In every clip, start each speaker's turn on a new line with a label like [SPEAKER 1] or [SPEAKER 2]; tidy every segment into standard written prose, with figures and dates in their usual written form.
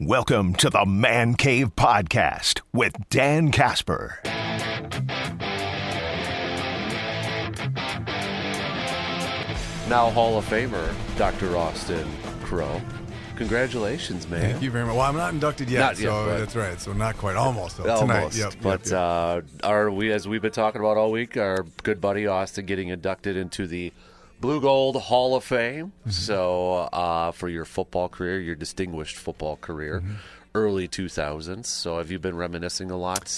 [SPEAKER 1] Welcome to the Man Cave Podcast with Dan Casper.
[SPEAKER 2] Now Hall of Famer, Dr. Austin Crow. Congratulations, man.
[SPEAKER 3] Thank you very much. Well, I'm not inducted yet, that's right. So not quite. Almost, though.
[SPEAKER 2] Almost.
[SPEAKER 3] Tonight.
[SPEAKER 2] But are we, as we've been talking about all week, our good buddy Austin getting inducted into the Blue Gold Hall of Fame. Mm-hmm. So for your football career, your distinguished football career, early 2000s. So have you been reminiscing a lot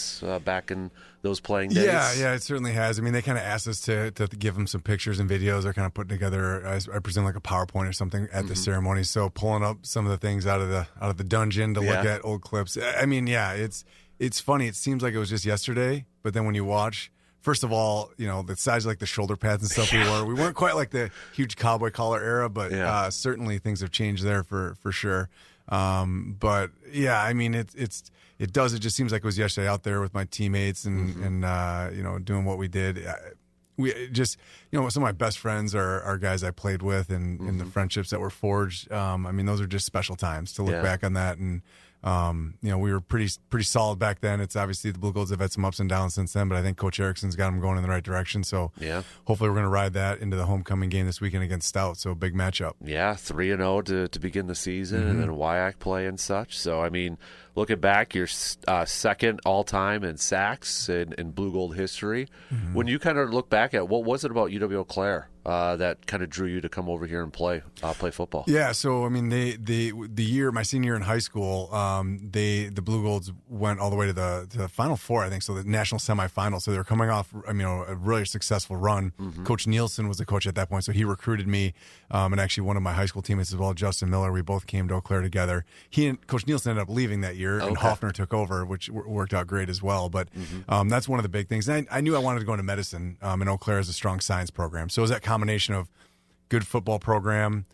[SPEAKER 2] back in those playing days?
[SPEAKER 3] Yeah, it certainly has. I mean, they kind of asked us to give them some pictures and videos. They're kind of putting together, I presume, like a PowerPoint or something at the ceremony. So pulling up some of the things out of the dungeon to look at old clips. I mean, it's funny. It seems like it was just yesterday, but then when you watch, first of all, you know, the size of like the shoulder pads and stuff we weren't quite like the huge cowboy collar era, but certainly things have changed there for sure. But yeah, I mean, it just seems like it was yesterday out there with my teammates and you know, doing what we did. We just, you know, some of my best friends are guys I played with and the friendships that were forged. I mean, those are just special times to look back on that. And, you know, we were pretty solid back then. It's obviously the Blue Golds have had some ups and downs since then, but I think Coach Erickson's got them going in the right direction. So hopefully we're going to ride that into the homecoming game this weekend against Stout. So big matchup. Yeah,
[SPEAKER 2] 3-0 to begin the season, and then WIAC play and such. So, I mean, looking back, you're second all-time in sacks in Blue Gold history. When you kind of look back at what was it about UW-Eau Claire that kind of drew you to come over here and play football?
[SPEAKER 3] Yeah, so I mean, the year my senior year in high school, the Blue Golds went all the way to the Final Four, I think, so the national semifinal. So they were coming off, I mean, a really successful run. Coach Nielsen was the coach at that point, so he recruited me, and actually one of my high school teammates as well, Justin Miller. We both came to Eau Claire together. He and Coach Nielsen ended up leaving that year, and Hoffner took over, which worked out great as well. But that's one of the big things. And I knew I wanted to go into medicine, and Eau Claire has a strong science program. So it was that combination of good football program,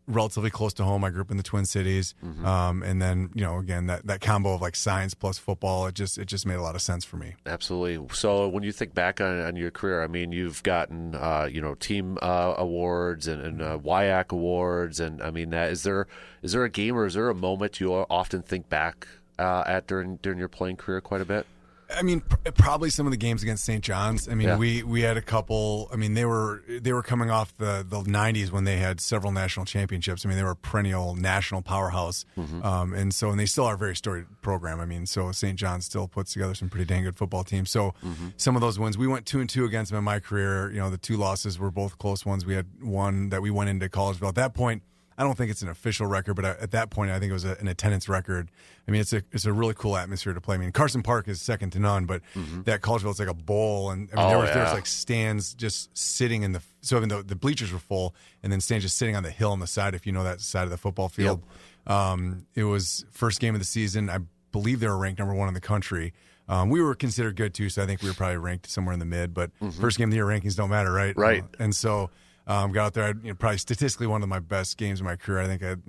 [SPEAKER 3] relatively close to home. I grew up in the Twin Cities, and then, you know, again, that combo of like science plus football, it just made a lot of sense for me.
[SPEAKER 2] Absolutely. So when you think back on your career, I mean, you've gotten you know, team awards and WIAC awards, and I mean, is there a game or is there a moment you often think back at during your playing career quite a bit?
[SPEAKER 3] I mean, probably some of the games against St. John's. I mean, we had a couple. I mean, they were coming off the 90s when they had several national championships. I mean, they were a perennial national powerhouse, and they still are a very storied program. I mean, so St. John's still puts together some pretty dang good football teams. So some of those wins, we went 2-2 against them in my career. You know, the two losses were both close ones. We had one that we went into Collegeville. At that point, I don't think it's an official record, but at that point, I think it was an attendance record. I mean, it's a really cool atmosphere to play. I mean, Carson Park is second to none, but that Collegeville, it's like a bowl, and I mean, there was like stands just sitting in so I mean, the bleachers were full, and then stands just sitting on the hill on the side, if you know that side of the football field. It was first game of the season. I believe they were ranked number 1 in the country. We were considered good too, so I think we were probably ranked somewhere in the mid. But first game of the year rankings don't matter, right?
[SPEAKER 2] Right.
[SPEAKER 3] And so. Got out there, probably statistically one of my best games of my career. I think I had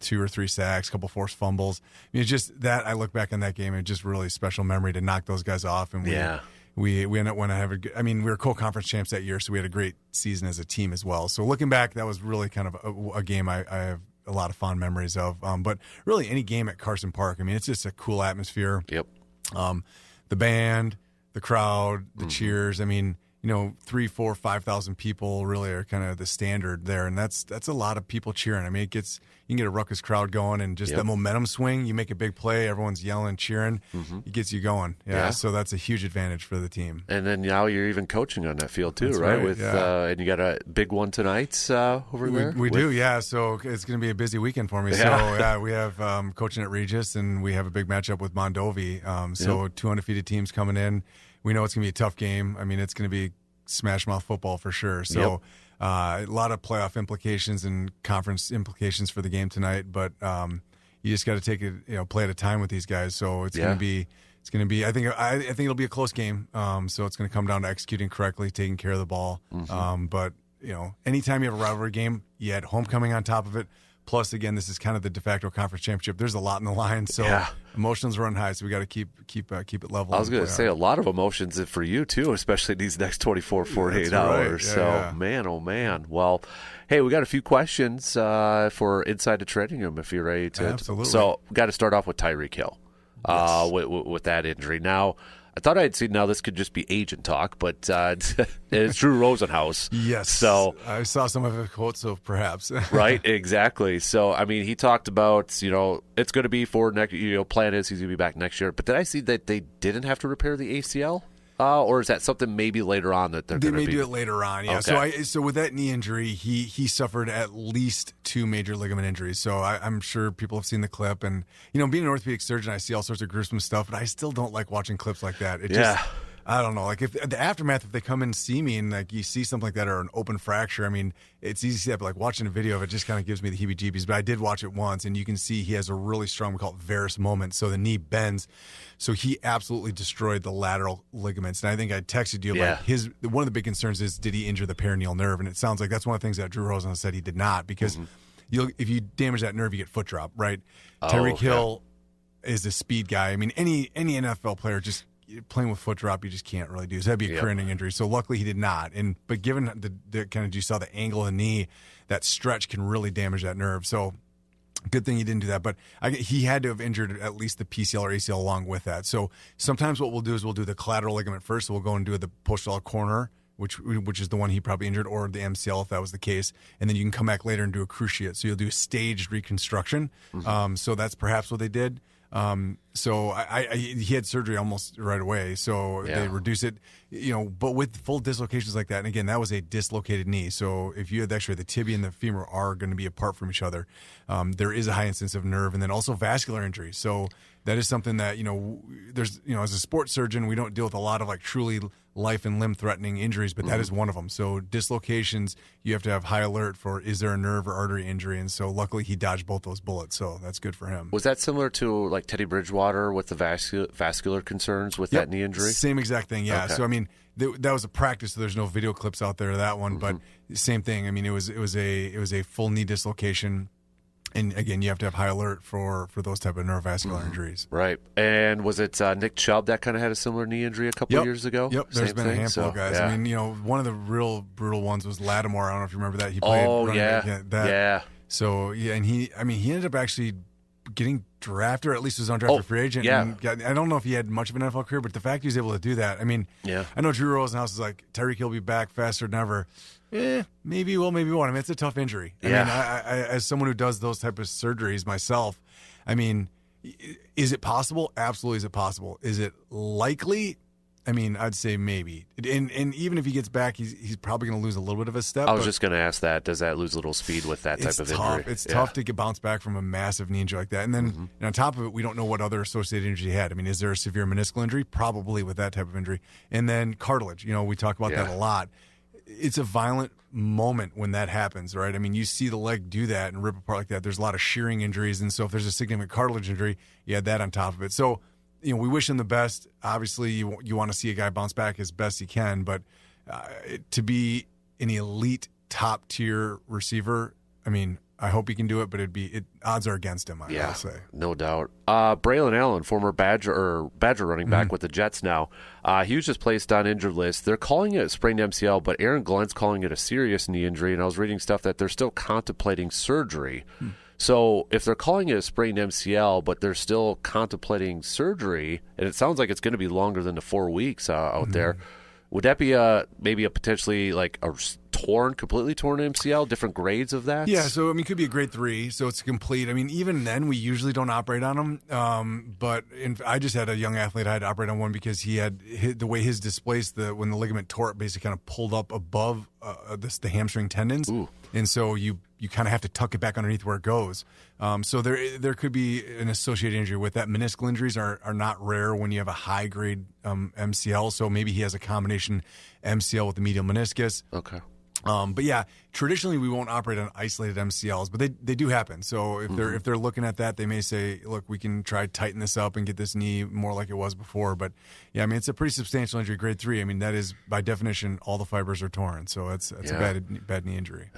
[SPEAKER 3] 2 or 3 sacks, a couple forced fumbles. I mean, it's just that I look back on that game and just really special memory to knock those guys off. And we ended up we were co-conference champs that year, so we had a great season as a team as well. So looking back, that was really kind of a game I have a lot of fond memories of. But really any game at Carson Park, I mean, it's just a cool atmosphere.
[SPEAKER 2] Yep.
[SPEAKER 3] The band, the crowd, the cheers. I mean, 3, 4, 5,000 people really are kind of the standard there, and that's a lot of people cheering. I mean, you can get a ruckus crowd going, and just that momentum swing. You make a big play, everyone's yelling, cheering. It gets you going. Yeah, so that's a huge advantage for the team.
[SPEAKER 2] And then now you're even coaching on that field too, right? With and you got a big one tonight over there.
[SPEAKER 3] We do, yeah. So it's going to be a busy weekend for me. Yeah. So we have coaching at Regis, and we have a big matchup with Mondovi. So 2 undefeated teams coming in. We know it's going to be a tough game. I mean, it's going to be smash mouth football for sure. So a lot of playoff implications and conference implications for the game tonight. But you just got to take it, play at a time with these guys. So it's going to be. I think it'll be a close game. So it's going to come down to executing correctly, taking care of the ball. But anytime you have a rivalry game, you add homecoming on top of it. Plus, again, this is kind of the de facto conference championship. There's a lot in the line, so emotions run high. So we got to keep it level.
[SPEAKER 2] I was going to say a lot of emotions for you too, especially these next 24, 48 hours. Man, oh man. Well, hey, we got a few questions for Inside the Training Room if you're ready to.
[SPEAKER 3] Absolutely.
[SPEAKER 2] So we got to start off with Tyreek Hill with that injury. Now, I thought I'd seen now this could just be agent talk, but it's Drew Rosenhaus.
[SPEAKER 3] Yes.
[SPEAKER 2] So
[SPEAKER 3] I saw some of his quotes, so perhaps.
[SPEAKER 2] Right, exactly. So, I mean, he talked about, it's going to be for next, plan is he's going to be back next year. But did I see that they didn't have to repair the ACL? Or is that something maybe later on that they're going to be?
[SPEAKER 3] They may do it later on, yeah.
[SPEAKER 2] Okay.
[SPEAKER 3] So with that knee injury, he suffered at least 2 major ligament injuries. So I'm sure people have seen the clip. And, being an orthopedic surgeon, I see all sorts of gruesome stuff, but I still don't like watching clips like that. I don't know. Like if the aftermath, if they come in and see me and like you see something like that or an open fracture, I mean, it's easy to see that, but like watching a video of it just kind of gives me the heebie-jeebies. But I did watch it once, and you can see he has a really strong, we call it varus moment. So the knee bends. So he absolutely destroyed the lateral ligaments. And I think I texted you like one of the big concerns is, did he injure the peroneal nerve? And it sounds like that's one of the things that Drew Rosen said he did not, because if you damage that nerve, you get foot drop, right? Tyreek Hill is a speed guy. I mean, any NFL player just playing with foot drop, you just can't really do. So that'd be a career-ending injury. So luckily he did not. But given the kind of, you saw the angle of the knee, that stretch can really damage that nerve. So good thing he didn't do that. But he had to have injured at least the PCL or ACL along with that. So sometimes what we'll do is we'll do the collateral ligament first. So we'll go and do the post-all corner, which is the one he probably injured, or the MCL if that was the case. And then you can come back later and do a cruciate. So you'll do a staged reconstruction. So that's perhaps what they did. So he had surgery almost right away. So they reduce it, but with full dislocations like that. And again, that was a dislocated knee. So if you had the X-ray, the tibia and the femur are going to be apart from each other. There is a high incidence of nerve and then also vascular injury. So that is something that, there's, as a sports surgeon, we don't deal with a lot of like truly life and limb threatening injuries, but that is one of them. So dislocations, you have to have high alert for, is there a nerve or artery injury? And so luckily he dodged both those bullets. So that's good for him.
[SPEAKER 2] Was that similar to like Teddy Bridgewater with the vascular concerns with that knee injury?
[SPEAKER 3] Same exact thing. Yeah.
[SPEAKER 2] Okay.
[SPEAKER 3] So, I mean, that was a practice. So there's no video clips out there of that one, but same thing. I mean, it was a full knee dislocation. And again, you have to have high alert for those type of neurovascular injuries.
[SPEAKER 2] Right. And was it Nick Chubb that kind of had a similar knee injury a couple of years ago?
[SPEAKER 3] Yep. There's been a handful of guys. Yeah. I mean, one of the real brutal ones was Lattimore. I don't know if you remember that. He played So, and he ended up actually getting drafted, or at least was undrafted free agent.
[SPEAKER 2] Yeah.
[SPEAKER 3] And I don't know if he had much of an NFL career, but the fact he was able to do that, I mean, I know Drew Rosenhaus is like, Tyreek will be back faster than ever. Maybe he will, maybe he won't. I mean, it's a tough injury. I mean, I as someone who does those type of surgeries myself, I mean, is it possible? Absolutely, is it possible? Is it likely? I mean, I'd say maybe. And even if he gets back, he's probably going to lose a little bit of a step.
[SPEAKER 2] I was just going to ask that. Does that lose a little speed with that type of injury?
[SPEAKER 3] It's tough to get bounced back from a massive knee injury like that. And then and on top of it, we don't know what other associated injury he had. I mean, is there a severe meniscal injury? Probably with that type of injury. And then cartilage. We talk about that a lot. It's a violent moment when that happens, right? I mean, you see the leg do that and rip apart like that. There's a lot of shearing injuries. And so if there's a significant cartilage injury, you add that on top of it. So, we wish him the best. Obviously, you want to see a guy bounce back as best he can, but to be an elite top tier receiver, I mean, I hope he can do it, but odds are against him. I'll say,
[SPEAKER 2] no doubt. Braelon Allen, former Badger running back with the Jets now, he was just placed on injured list. They're calling it a sprained MCL, but Aaron Glenn's calling it a serious knee injury. And I was reading stuff that they're still contemplating surgery. So if they're calling it a sprained MCL, but they're still contemplating surgery, and it sounds like it's going to be longer than the 4 weeks out there, would that be maybe a potentially like a completely torn MCL, different grades of that?
[SPEAKER 3] Yeah, so I mean, it could be a grade 3, so it's complete. I mean, even then, we usually don't operate on them. But I just had a young athlete I had to operate on one because he had the way his displaced, when the ligament tore, it basically kind of pulled up above the hamstring tendons.
[SPEAKER 2] Ooh.
[SPEAKER 3] And so you kind of have to tuck it back underneath where it goes. So there could be an associated injury with that. Meniscal injuries are not rare when you have a high grade MCL. So maybe he has a combination MCL with the medial meniscus.
[SPEAKER 2] Okay.
[SPEAKER 3] But yeah, traditionally we won't operate on isolated MCLs, but they do happen. So if they're looking at that, they may say, look, we can try to tighten this up and get this knee more like it was before. But yeah, I mean, it's a pretty substantial injury, grade 3. I mean, that is by definition all the fibers are torn. So it's a bad knee injury.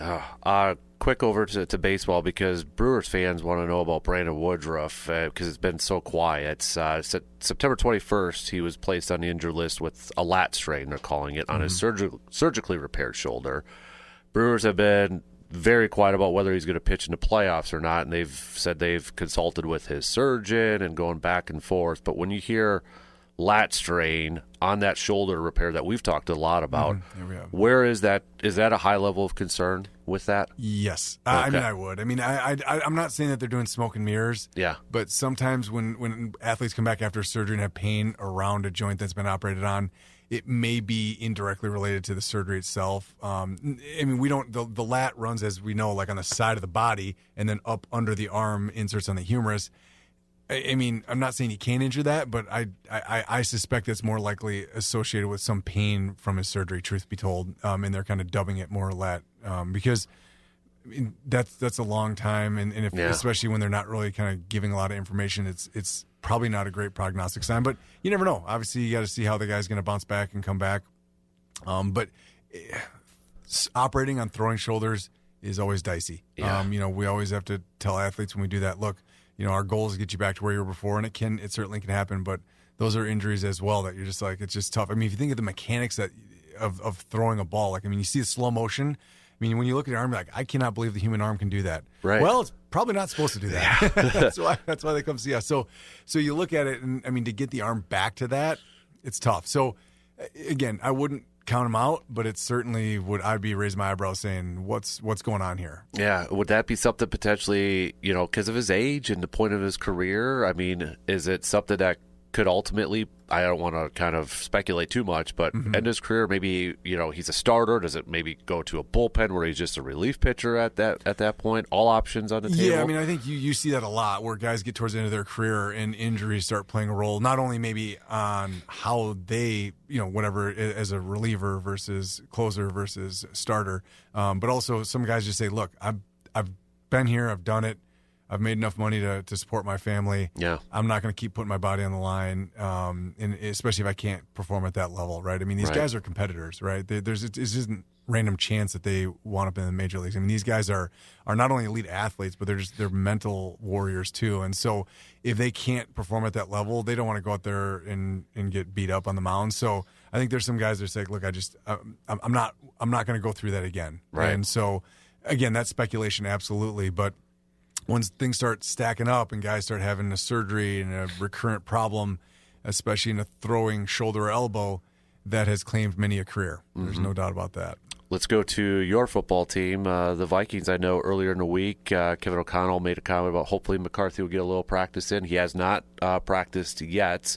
[SPEAKER 2] quick over to baseball because Brewers fans want to know about Brandon Woodruff because it's been so quiet. September 21st, he was placed on the injured list with a lat strain, they're calling it, on his surgically repaired shoulder. Brewers have been very quiet about whether he's going to pitch in the playoffs or not, and they've said they've consulted with his surgeon and going back and forth. But when you hear lat strain on that shoulder repair that we've talked a lot about, where is that? Is that a high level of concern with that?
[SPEAKER 3] Yes.
[SPEAKER 2] Okay.
[SPEAKER 3] I mean, I would. I mean, I'm not saying that they're doing smoke and mirrors.
[SPEAKER 2] Yeah.
[SPEAKER 3] But sometimes when athletes come back after surgery and have pain around a joint that's been operated on, it may be indirectly related to the surgery itself. I mean, we don't. The lat runs, as we know, like on the side of the body, and then up under the arm, inserts on the humerus. I mean, I'm not saying he can't injure that, but I suspect it's more likely associated with some pain from his surgery. Truth be told, and they're kind of dubbing it more lat because I mean, that's a long time, and if, especially when they're not really kind of giving a lot of information, it's probably not a great prognostic sign. But you never know. Obviously, you got to see how the guy's going to bounce back and come back. But operating on throwing shoulders is always dicey.
[SPEAKER 2] Yeah.
[SPEAKER 3] We always have to tell athletes when we do that, look, our goal is to get you back to where you were before, and it certainly can happen, but those are injuries as well that you're just like, it's just tough. I mean, if you think of the mechanics of throwing a ball, like, I mean, you see the slow motion. I mean, when you look at your arm, you're like, I cannot believe the human arm can do that.
[SPEAKER 2] Right.
[SPEAKER 3] Well, it's probably not supposed to do that. That's why they come see us. So you look at it, and I mean, to get the arm back to that, it's tough. So again, I wouldn't count him out, but it certainly would. I'd be raising my eyebrows saying, what's going on here?
[SPEAKER 2] Yeah. Would that be something potentially, because of his age and the point of his career? I mean, is it something that could ultimately, I don't want to kind of speculate too much, but end his career, maybe, he's a starter. Does it maybe go to a bullpen where he's just a relief pitcher at that point? All options on the table?
[SPEAKER 3] Yeah, I mean, I think you see that a lot where guys get towards the end of their career and injuries start playing a role, not only maybe on how they, whatever, as a reliever versus closer versus starter, but also some guys just say, look, I've been here, I've done it. I've made enough money to support my family.
[SPEAKER 2] Yeah,
[SPEAKER 3] I'm not going to keep putting my body on the line, and especially if I can't perform at that level, right? I mean, these guys are competitors, right? It isn't random chance that they wound up in the major leagues. I mean, these guys are not only elite athletes, but they're mental warriors too. And so, if they can't perform at that level, they don't want to go out there and get beat up on the mound. So, I think there's some guys that say, look, I'm not going to go through that again,
[SPEAKER 2] right?
[SPEAKER 3] And so, again, that's speculation, absolutely, but once things start stacking up and guys start having a surgery and a recurrent problem, especially in a throwing shoulder or elbow, that has claimed many a career. There's no doubt about that.
[SPEAKER 2] Let's go to your football team, the Vikings. I know earlier in the week, Kevin O'Connell made a comment about hopefully McCarthy will get a little practice in. He has not practiced yet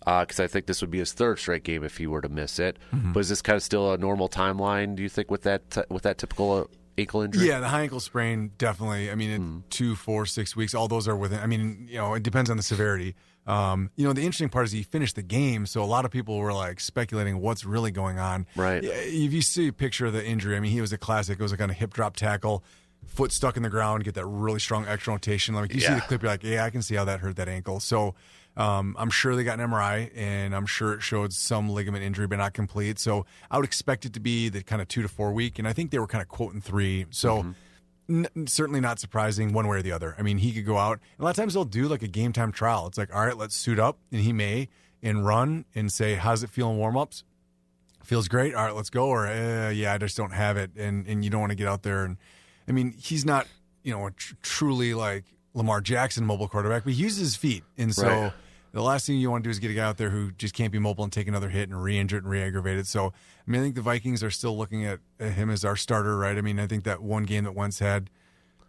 [SPEAKER 2] because I think this would be his third straight game if he were to miss it. But is this kind of still a normal timeline, do you think, with that typical ankle injury?
[SPEAKER 3] Yeah, the high ankle sprain, definitely. I mean, in 2, 4, 6 weeks, all those are within. I mean, it depends on the severity. The interesting part is he finished the game, so a lot of people were like speculating what's really going on.
[SPEAKER 2] Right.
[SPEAKER 3] If you see a picture of the injury, I mean, he was a classic. It was like on a hip drop tackle, foot stuck in the ground, get that really strong external rotation. Like you see the clip, you're like, yeah, I can see how that hurt that ankle. So I'm sure they got an MRI, and I'm sure it showed some ligament injury, but not complete. So I would expect it to be the kind of 2 to 4 week, and I think they were kind of quoting 3. So certainly not surprising one way or the other. I mean, he could go out, and a lot of times they'll do like a game time trial. It's like, all right, let's suit up, and he may and run and say, how's it feel in warm-ups? Feels great. All right, let's go. Or I just don't have it, and you don't want to get out there. And I mean, he's not truly like Lamar Jackson mobile quarterback, but he uses his feet, and so the last thing you want to do is get a guy out there who just can't be mobile and take another hit and re-injure it and re-aggravate it. So, I mean, I think the Vikings are still looking at him as our starter, right? I mean, I think that one game that Wentz had,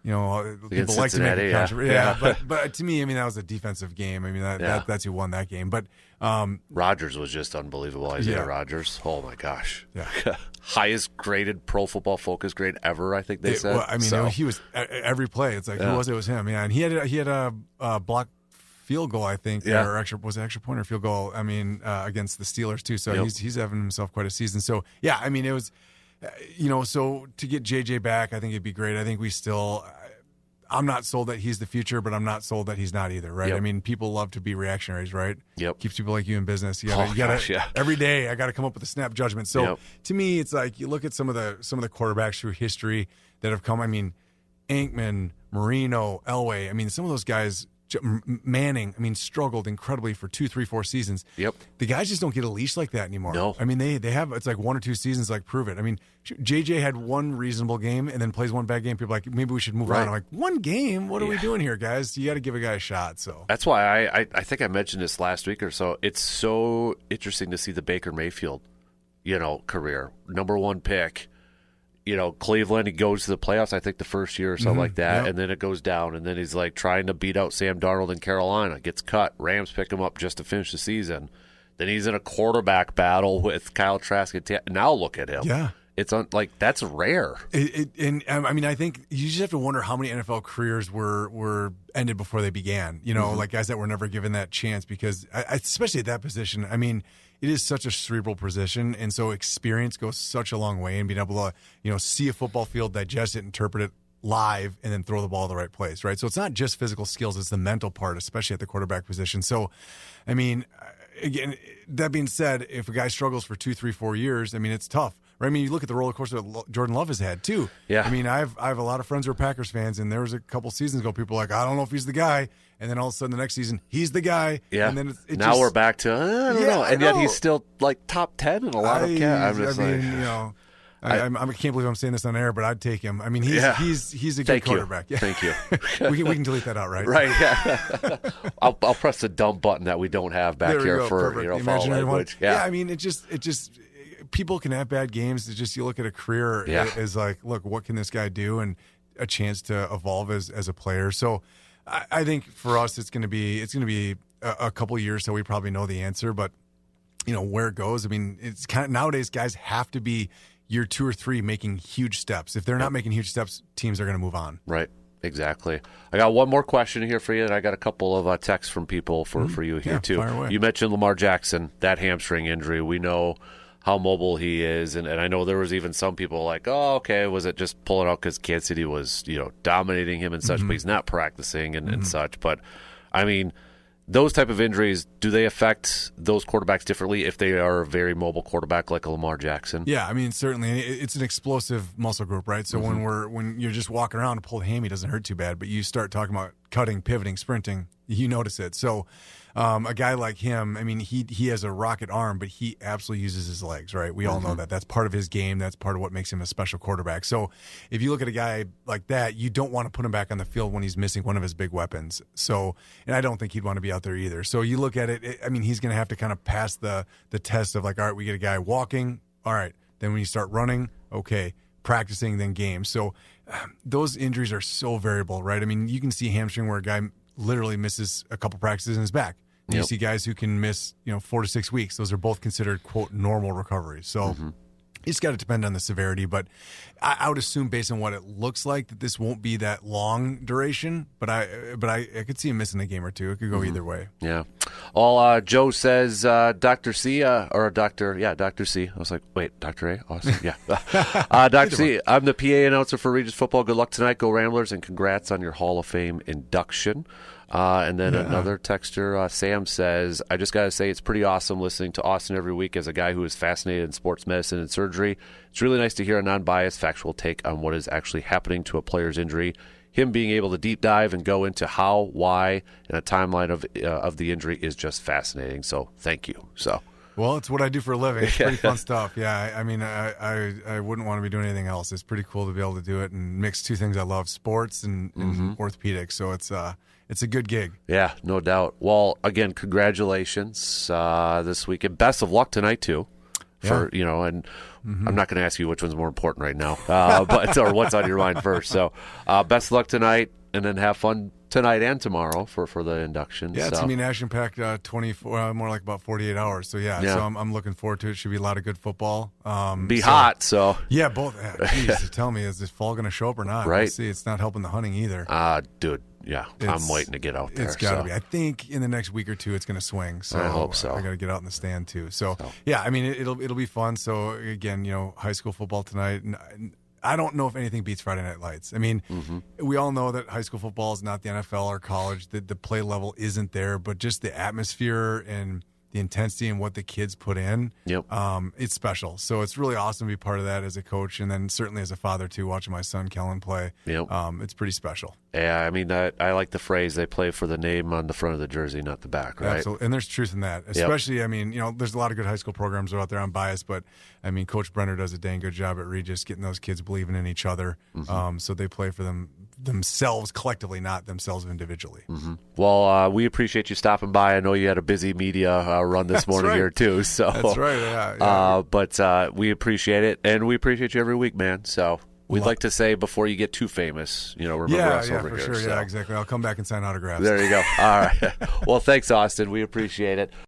[SPEAKER 3] people like to make a controversy. But to me, I mean, that was a defensive game. I mean, that's who won that game. But
[SPEAKER 2] Rodgers was just unbelievable. Isaiah Rodgers. Oh, my gosh.
[SPEAKER 3] Yeah.
[SPEAKER 2] Highest graded Pro Football Focus grade ever, I think they said.
[SPEAKER 3] Well, I mean, he was every play. It's like, who was it? It was him. Yeah, and he had a block field goal, I think, or extra point or field goal. I mean, against the Steelers too. So he's having himself quite a season. So yeah, I mean, it was, so to get JJ back, I think it'd be great. I think we still, I'm not sold that he's the future, but I'm not sold that he's not either, right?
[SPEAKER 2] Yep.
[SPEAKER 3] I mean, people love to be reactionaries, right?
[SPEAKER 2] Yep.
[SPEAKER 3] Keeps people like you in business. You gotta every day I got to come up with a snap judgment. So to me, it's like you look at some of the quarterbacks through history that have come. I mean, Aikman, Marino, Elway. I mean, some of those guys, Manning, I mean, struggled incredibly for 2, 3, 4 seasons.
[SPEAKER 2] Yep.
[SPEAKER 3] The guys just don't get a leash like that anymore.
[SPEAKER 2] No.
[SPEAKER 3] I mean, they have, it's like 1 or 2 seasons, like, prove it. I mean, JJ had one reasonable game and then plays one bad game. People are like, maybe we should move on. I'm like, one game? What are we doing here, guys? You got to give a guy a shot. So
[SPEAKER 2] that's why I think I mentioned this last week or so. It's so interesting to see the Baker Mayfield, career. Number 1 pick. Cleveland, he goes to the playoffs, I think, the first year or something like that,
[SPEAKER 3] yep.
[SPEAKER 2] and then it goes down, and then he's like trying to beat out Sam Darnold in Carolina, gets cut. Rams pick him up just to finish the season. Then he's in a quarterback battle with Kyle Trask. Now look at him.
[SPEAKER 3] Yeah.
[SPEAKER 2] It's that's rare.
[SPEAKER 3] And I mean, I think you just have to wonder how many NFL careers were ended before they began. Like guys that were never given that chance because, especially at that position, I mean, it is such a cerebral position, and so experience goes such a long way. And being able to, see a football field, digest it, interpret it live, and then throw the ball in the right place, right? So it's not just physical skills; it's the mental part, especially at the quarterback position. So, I mean, again, that being said, if a guy struggles for 2, 3, 4 years, I mean, it's tough. Right? I mean, you look at the roller coaster that Jordan Love has had too.
[SPEAKER 2] Yeah.
[SPEAKER 3] I mean, I have a lot of friends who are Packers fans, and there was a couple seasons ago, people were like, I don't know if he's the guy, and then all of a sudden the next season he's the guy.
[SPEAKER 2] Yeah.
[SPEAKER 3] And then
[SPEAKER 2] now we're back to I don't know, and yet he's still like top 10 in a lot of categories.
[SPEAKER 3] I can't believe I'm saying this on air, but I'd take him. I mean, he's a good quarterback. Yeah.
[SPEAKER 2] Thank you.
[SPEAKER 3] we can delete that out, right?
[SPEAKER 2] Right. Yeah. I'll press the dump button that we don't have back here
[SPEAKER 3] go.
[SPEAKER 2] for foul language. Yeah.
[SPEAKER 3] I mean, it just people can have bad games. It's just you look at a career as like, look, what can this guy do, and a chance to evolve as a player. So I think for us, it's going to be a couple years till we probably know the answer, but where it goes. I mean, it's kind of nowadays guys have to be year 2 or 3 making huge steps. If they're not making huge steps, teams are going to move on.
[SPEAKER 2] Right. Exactly. I got one more question here for you, and I got a couple of texts from people for you here too.
[SPEAKER 3] Fire away.
[SPEAKER 2] You mentioned Lamar Jackson, that hamstring injury. We know how mobile he is, and I know there was even some people like, oh, okay, was it just pulling out because Kansas City was dominating him and such, but he's not practicing and such. But I mean, those type of injuries, do they affect those quarterbacks differently if they are a very mobile quarterback like a Lamar Jackson?
[SPEAKER 3] Yeah, I mean, certainly. It's an explosive muscle group, right? So when you're just walking around, a pulled hammy doesn't hurt too bad, but you start talking about cutting, pivoting, sprinting, you notice it. So a guy like him, I mean, he has a rocket arm, but he absolutely uses his legs, right? We all know that. That's part of his game. That's part of what makes him a special quarterback. So if you look at a guy like that, you don't want to put him back on the field when he's missing one of his big weapons. So, and I don't think he'd want to be out there either. So you look at it, I mean, he's going to have to kind of pass the test of like, all right, we get a guy walking. All right. Then when you start running, okay, practicing, then games. So those injuries are so variable, right? I mean, you can see hamstring where a guy literally misses a couple practices in his back. Yep. You see guys who can miss, 4 to 6 weeks. Those are both considered, quote, normal recoveries. So it's got to depend on the severity. But I would assume, based on what it looks like, that this won't be that long duration. But I could see him missing a game or two. It could go either way.
[SPEAKER 2] Yeah. All Joe says, Dr. C, Dr. C. I was like, wait, Dr. A? Awesome. Yeah. Dr. C, I'm the PA announcer for Regis Football. Good luck tonight. Go Ramblers, and congrats on your Hall of Fame induction. And then another texter, Sam, says, I just got to say it's pretty awesome listening to Austin every week as a guy who is fascinated in sports medicine and surgery. It's really nice to hear a non-biased, factual take on what is actually happening to a player's injury. Him being able to deep dive and go into how, why, and a timeline of the injury is just fascinating. So thank you.
[SPEAKER 3] Well, it's what I do for a living. It's pretty fun stuff. Yeah, I mean, I wouldn't want to be doing anything else. It's pretty cool to be able to do it and mix two things I love, sports and orthopedics. So it's a good gig. Yeah,
[SPEAKER 2] no doubt. Well, again, congratulations this week, and best of luck tonight too. And I'm not going to ask you which one's more important right now, or what's on your mind first. So, best of luck tonight, and then have fun tonight and tomorrow for the induction.
[SPEAKER 3] Yeah, it's going to be an action-packed 24, more like about 48 hours. So, so I'm looking forward to it. Should be a lot of good football.
[SPEAKER 2] Hot, so.
[SPEAKER 3] Yeah, both. Geez, tell me, is this fall going to show up or not?
[SPEAKER 2] Right.
[SPEAKER 3] We'll see. It's not helping the hunting either.
[SPEAKER 2] Dude, yeah, I'm waiting to get out there.
[SPEAKER 3] It's got to be. I think in the next week or two it's going to swing. So
[SPEAKER 2] I hope so.
[SPEAKER 3] I got to get out in the stand too. So, yeah, I mean, it'll be fun. So, again, high school football tonight. I don't know if anything beats Friday Night Lights. I mean, we all know that high school football is not the NFL or college. The play level isn't there, but just the atmosphere and the intensity and what the kids put in, it's special. So it's really awesome to be part of that as a coach, and then certainly as a father too, watching my son Kellen play. It's pretty special.
[SPEAKER 2] Yeah, I mean, I like the phrase, they play for the name on the front of the jersey, not the back, right?
[SPEAKER 3] Absolutely. And there's truth in that. Especially, I mean, there's a lot of good high school programs out there. I'm biased, but I mean, Coach Brenner does a dang good job at Regis getting those kids believing in each other. So they play for themselves collectively, not themselves individually.
[SPEAKER 2] Well, we appreciate you stopping by. I know you had a busy media run this morning here too. So
[SPEAKER 3] that's right. Yeah.
[SPEAKER 2] But we appreciate it, and we appreciate you every week, man. So we'd like to say before you get too famous, remember us over
[SPEAKER 3] for
[SPEAKER 2] here.
[SPEAKER 3] Sure.
[SPEAKER 2] So.
[SPEAKER 3] Yeah, exactly. I'll come back and sign autographs.
[SPEAKER 2] There you go. All right. Well, thanks, Austin. We appreciate it.